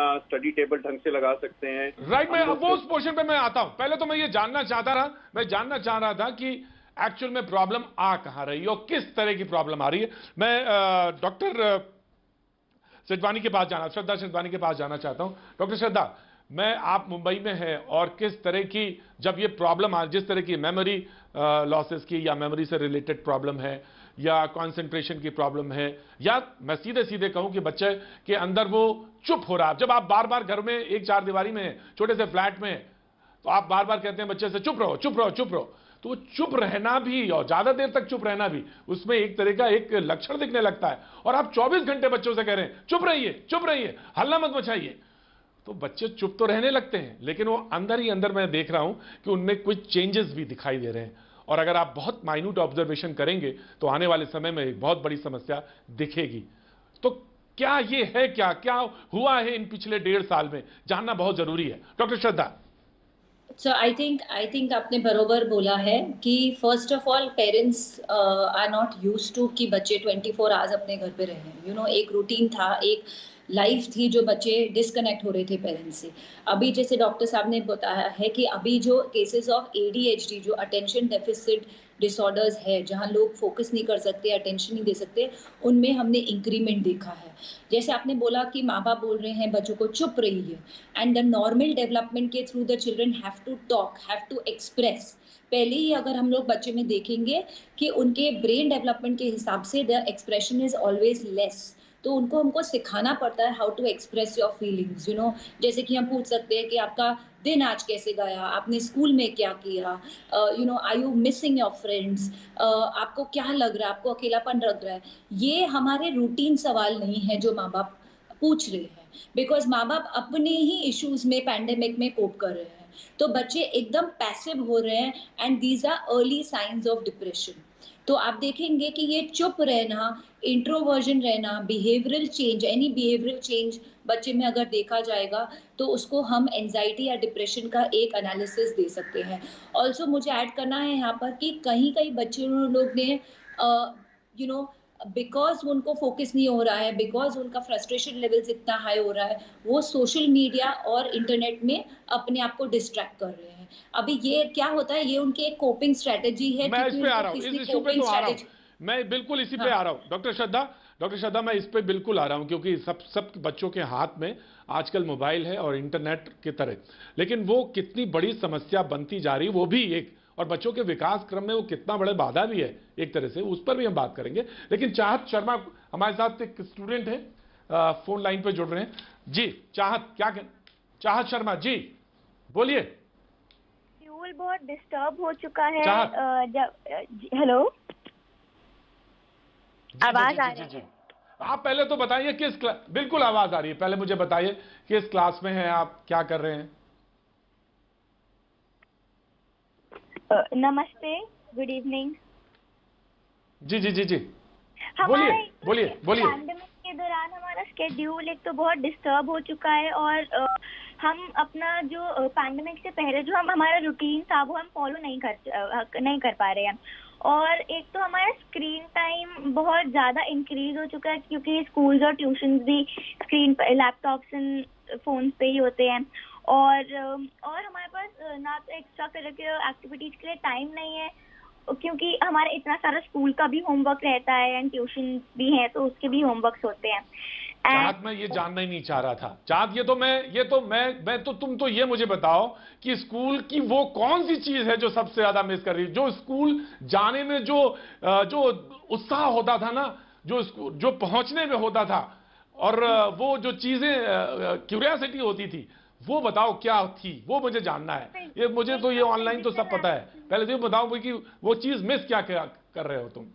अपना study table ढंग से लगा सकते हैं। राइट, मैं वो उस पोर्शन पे मैं आता हूं। पहले तो मैं ये जानना चाह रहा था कि एक्चुअल में प्रॉब्लम आ कहां रही है और किस तरह की प्रॉब्लम आ रही है। मैं डॉक्टर सिद्धवानी के पास श्रद्धा सिद्धवानी के पास जाना चाहता हूं। डॉक्टर श्रद्धा, मैं आप मुंबई में हैं और किस तरह की जब ये प्रॉब्लम आ, जिस तरह की मेमोरी लॉसेस की या मेमोरी से रिलेटेड प्रॉब्लम है या कंसंट्रेशन की प्रॉब्लम है, या मैं सीधे सीधे कहूं कि बच्चे के अंदर वो चुप हो रहा है। जब आप बार बार घर में एक चार दीवारी में छोटे से फ्लैट में, तो आप बार बार कहते हैं बच्चे से चुप रहो चुप रहो चुप रहो, तो वो चुप रहना भी और ज्यादा देर तक चुप रहना भी उसमें एक तरह का एक लक्षण दिखने लगता है। और आप 24 घंटे बच्चों से कह रहे हैं चुप रहिए, हल्ला मत मचाइए, तो बच्चे चुप तो रहने लगते हैं, लेकिन वो अंदर ही अंदर मैं देख रहा हूं कि उनमें कुछ चेंजेस भी दिखाई दे रहे हैं। और अगर आप बहुत माइन्यूट ऑब्जर्वेशन करेंगे तो आने वाले समय में एक बहुत बड़ी समस्या दिखेगी। तो क्या ये है, क्या हुआ है इन पिछले 1.5 साल में, जानना बहुत जरूरी है। Doctor Shraddha. So I think आपने बरोबर बोला है कि first of all parents are not used to कि बच्चे 24 आवर्स अपने घर पे रहे। एक रूटीन था, एक लाइफ थी जो बच्चे डिस्कनेक्ट हो रहे थे पेरेंट्स से। अभी जैसे डॉक्टर साहब ने बताया है कि अभी जो केसेस ऑफ ADHD, जो अटेंशन डेफिसिट डिसऑर्डर्स है, जहाँ लोग फोकस नहीं कर सकते, अटेंशन नहीं दे सकते, उनमें हमने इंक्रीमेंट देखा है। जैसे आपने बोला कि माँ बाप बोल रहे हैं बच्चों को चुप रहिए, एंड द नॉर्मल डेवलपमेंट के through the children have to talk, have to express. पहले ही अगर हम लोग बच्चे में देखेंगे कि उनके ब्रेन डेवलपमेंट के हिसाब से the expression is always less, तो उनको हमको सिखाना पड़ता है how to express your feelings. जैसे कि हम पूछ सकते हैं कि आपका दिन आज कैसे गया, आपने स्कूल में क्या किया, are you missing your friends, आपको क्या लग रहा है, आपको अकेलापन लग रहा है। ये हमारे रूटीन सवाल नहीं है जो माँ बाप पूछ रहे हैं, बिकॉज माँ बाप अपने ही इश्यूज में, पैंडेमिक में कोप कर रहे हैं, तो बच्चे एकदम पैसिव हो रहे हैं, and these are early signs of depression. तो आप देखेंगे कि ये चुप रहना, इंट्रोवर्जन रहना, behavioural change, any behavioural change बच्चे में अगर देखा जाएगा तो उसको हम एंजाइटी या डिप्रेशन का एक एनालिसिस दे सकते हैं। ऑल्सो मुझे ऐड करना है यहाँ पर कि कहीं कहीं बच्चे लोग ने बिकॉज उनको फोकस नहीं हो रहा है, बिकॉज उनका फ्रस्ट्रेशन लेवल्स इतना हाई हो रहा है, वो सोशल मीडिया और इंटरनेट में अपने आप को डिस्ट्रैक्ट कर रहे हैं। अभी ये क्या होता है, ये उनकी एक कोपिंग स्ट्रेटेजी है। मैं इस पे आ रहा हूं, इस इशू पे तो आ रहा हूं, मैं बिल्कुल इसी पे आ रहा हूं। डॉक्टर श्रद्धा, मैं इस पे बिल्कुल आ रहा हूं, क्योंकि सब बच्चों के हाथ में आजकल मोबाइल है और इंटरनेट की तरह, लेकिन वो कितनी बड़ी समस्या बनती जा रही, वो भी एक, और बच्चों के विकास क्रम में वो कितना बड़े बाधा भी है एक तरह से, उस पर भी हम बात करेंगे। लेकिन चाहत शर्मा हमारे साथ एक स्टूडेंट है, फोन लाइन पे जुड़ रहे हैं जी। चाहत शर्मा जी, बोलिए। शेड्यूल बहुत डिस्टर्ब हो चुका है। हेलो, आवाज आ रही है? आप पहले तो बताइए किस क्लास, बिल्कुल आवाज आ रही है, पहले मुझे बताइए किस क्लास में हैं आप, क्या कर रहे हैं? नमस्ते, गुड इवनिंग। जी हमारे बोलिए। पैंडेमिक के दौरान हमारा स्केड्यूल एक तो बहुत डिस्टर्ब हो चुका है, और हम अपना जो पैंडेमिक से पहले जो हमारा रूटीन था वो हम फॉलो नहीं कर पा रहे हैं। और एक तो हमारा स्क्रीन टाइम बहुत ज़्यादा इंक्रीज हो चुका है, क्योंकि स्कूल्स और ट्यूशंस भी स्क्रीन पर, लैपटॉप्स एंड फोन्स पे ही होते हैं। और हमारे पास ना तो एक्स्ट्रा करिकुलर एक्टिविटीज के लिए टाइम नहीं है, क्योंकि हमारा इतना सारा स्कूल का भी होमवर्क रहता है एंड ट्यूशन भी है, तो उसके भी होमवर्क्स होते हैं। चाँद, मैं ये जानना ही नहीं चाह रहा था चाँद, तुम तो ये मुझे बताओ कि स्कूल की वो कौन सी चीज है जो सबसे ज्यादा मिस कर रही है, जो स्कूल जाने में जो उत्साह होता था ना, जो पहुंचने में होता था, और वो जो चीजें क्यूरियोसिटी होती थी, वो बताओ क्या थी, वो मुझे जानना है। ये मुझे तो ये ऑनलाइन तो सब पता है, पहले तो ये बताओ कि वो चीज मिस क्या कर रहे हो तुम।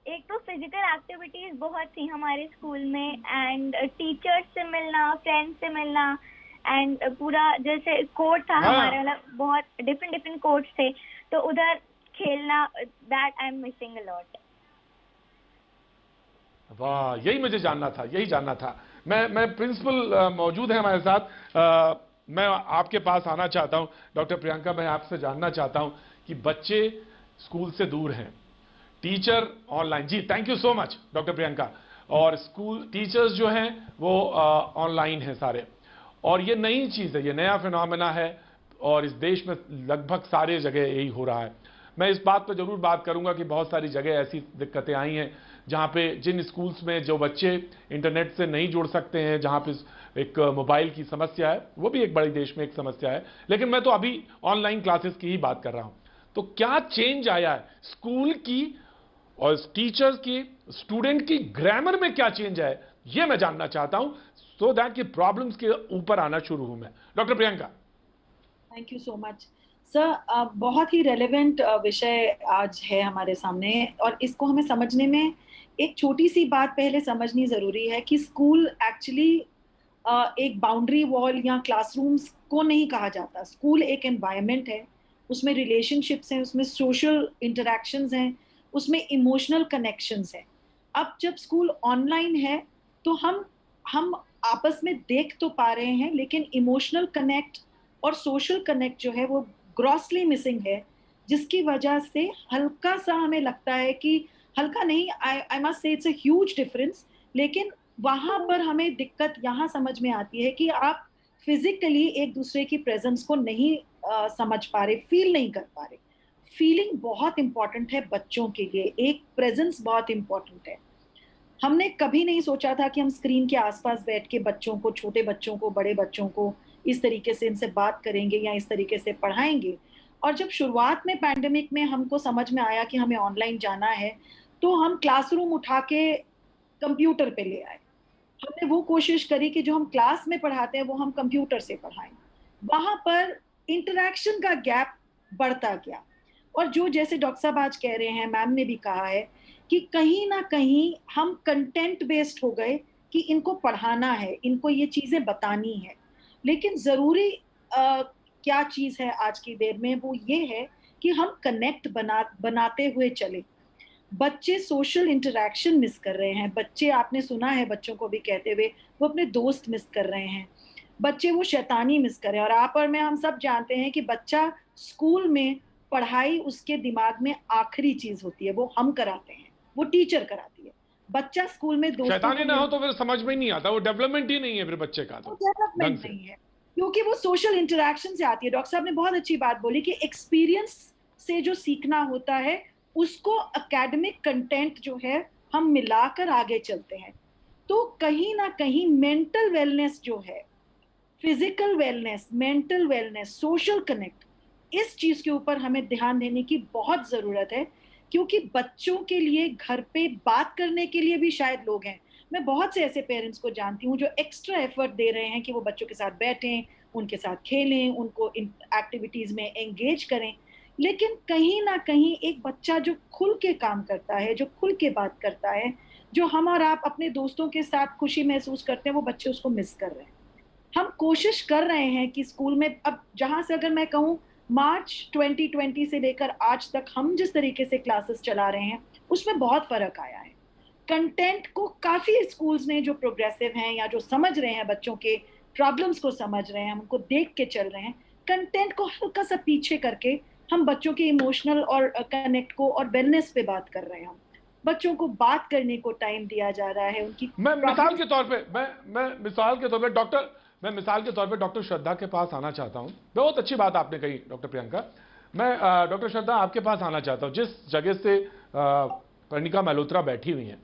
एक तो फिजिकल एक्टिविटीज बहुत थी हमारे स्कूल में, एंड टीचर्स से मिलना, फ्रेंड्स से मिलना, एंड पूरा जैसे कोर्ट था हमारे, मतलब बहुत डिफरेंट कोर्ट्स थे, तो उधर खेलना, that I am missing a lot. वाह, यही मुझे जानना था। मैं प्रिंसिपल मौजूद है हमारे साथ, मैं आपके पास आना चाहता हूं। डॉक्टर प्रियंका, मैं आपसे जानना चाहता हूं कि बच्चे स्कूल से दूर हैं, टीचर ऑनलाइन, जी thank you so much doctor Priyanka, और स्कूल टीचर्स जो हैं वो ऑनलाइन हैं सारे, और ये नई चीज़ है, ये नया फिनोमेना है और इस देश में लगभग सारे जगह यही हो रहा है। मैं इस बात पर जरूर बात करूंगा कि बहुत सारी जगह ऐसी दिक्कतें आई हैं जहां पे जिन स्कूल्स में जो बच्चे इंटरनेट से नहीं जुड़ सकते हैं, जहां पे एक मोबाइल की समस्या है, वो भी एक बड़ी देश में एक समस्या है, लेकिन मैं तो अभी ऑनलाइन क्लासेस की ही बात कर रहा हूं। तो क्या चेंज आया है स्कूल की और टीचर्स की, स्टूडेंट की ग्रामर में क्या चेंज है, ये मैं जानना चाहता हूं, सो दैट कि प्रॉब्लम्स के ऊपर आना शुरू हूं मैं। Doctor Priyanka. Thank you so much sir. बहुत ही रेलेवेंट विषय आज है हमारे सामने और इसको हमें समझने में एक छोटी सी बात पहले समझनी जरूरी है कि स्कूल एक्चुअली एक बाउंड्री वॉल या क्लासरूम्स को नहीं कहा जाता। स्कूल एक एनवायरनमेंट है, उसमें रिलेशनशिप्स हैं, उसमें सोशल इंटरेक्शंस हैं, उसमें इमोशनल कनेक्शंस हैं। अब जब स्कूल ऑनलाइन है तो हम आपस में देख तो पा रहे हैं, लेकिन इमोशनल कनेक्ट और सोशल कनेक्ट जो है वो ग्रॉसली मिसिंग है, जिसकी वजह से हल्का सा हमें लगता है कि हल्का नहीं, I must say it's a huge difference. लेकिन वहां पर हमें दिक्कत यहाँ समझ में आती है कि आप फिजिकली एक दूसरे की प्रेजेंस को नहीं समझ पा रहे, फील नहीं कर पा रहे। फीलिंग बहुत इंपॉर्टेंट है बच्चों के लिए, एक प्रेजेंस बहुत इंपॉर्टेंट है। हमने कभी नहीं सोचा था कि हम स्क्रीन के आसपास बैठ के बच्चों को, छोटे बच्चों को, बड़े बच्चों को इस तरीके से इनसे बात करेंगे या इस तरीके से पढ़ाएंगे। और जब शुरुआत में पैंडेमिक में हमको समझ में आया कि हमें ऑनलाइन जाना है, तो हम क्लासरूम उठा के कंप्यूटर पे ले आए। हमने वो कोशिश करी कि जो हम क्लास में पढ़ाते हैं वो हम कंप्यूटर से पढ़ाएं। वहां पर इंटरेक्शन का गैप बढ़ता गया। और जो जैसे डॉक्टर साहब आज कह रहे हैं, मैम ने भी कहा है कि कहीं ना कहीं हम कंटेंट बेस्ड हो गए कि इनको पढ़ाना है, इनको ये चीजें बतानी है। लेकिन जरूरी क्या चीज है आज की देर में, वो ये है कि हम कनेक्ट बनाते हुए चले। बच्चे सोशल इंटरेक्शन मिस कर रहे हैं। बच्चे, आपने सुना है बच्चों को भी कहते हुए, वो अपने दोस्त मिस कर रहे हैं। बच्चे वो शैतानी मिस कर रहे हैं। और आप और मैं, हम सब जानते हैं कि बच्चा स्कूल में पढ़ाई उसके दिमाग में आखिरी चीज होती है, वो हम कराते हैं, वो टीचर कराती है। बच्चा स्कूल में दोस्तों शैतानी ना हो तो फिर समझ में नहीं आता, वो डेवलपमेंट ही नहीं है फिर बच्चे का, तो डेवलपमेंट नहीं है, क्योंकि वो सोशल इंटरेक्शन से आती है। डॉक्टर साहब ने बहुत अच्छी बात बोली कि एक्सपीरियंस से जो सीखना होता है उसको एकेडमिक कंटेंट जो है हम मिलाकर आगे चलते हैं। तो कहीं ना कहीं मेंटल वेलनेस जो है, physical wellness, mental wellness, social connect, इस चीज के ऊपर हमें ध्यान देने की बहुत जरूरत है। क्योंकि बच्चों के लिए घर पे बात करने के लिए भी शायद लोग हैं। मैं बहुत से ऐसे पेरेंट्स को जानती हूँ जो एक्स्ट्रा एफर्ट दे रहे हैं कि वो बच्चों के साथ बैठें, उनके साथ खेलें, उनको इन एक्टिविटीज में एंगेज करें। लेकिन कहीं ना कहीं एक बच्चा जो खुल के काम करता है, जो खुल के बात करता है, जो हम और आप अपने दोस्तों के साथ खुशी महसूस करते हैं, वो बच्चे उसको मिस कर रहे हैं। हम कोशिश कर रहे हैं कि स्कूल में, अब जहां से अगर मैं कहूँ मार्च 2020 से लेकर आज तक हम जिस तरीके से क्लासेस चला रहे हैं, उसमें बहुत फर्क आया है। कंटेंट को काफी स्कूल्स ने, जो प्रोग्रेसिव हैं या जो समझ रहे हैं, बच्चों के प्रॉब्लम्स को समझ रहे हैं, उनको देख के चल रहे हैं, कंटेंट को हल्का सा पीछे करके हम बच्चों के इमोशनल और कनेक्ट को और वेलनेस पे बात कर रहे हैं। हम बच्चों को बात करने को टाइम दिया जा रहा है, उनकी मैं मिसाल के तौर पे डॉक्टर श्रद्धा के पास आना चाहता हूं। बहुत अच्छी बात आपने कही डॉक्टर प्रियंका। मैं डॉक्टर श्रद्धा आपके पास आना चाहता हूं, जिस जगह से प्रणिका मल्होत्रा बैठी हुई हैं।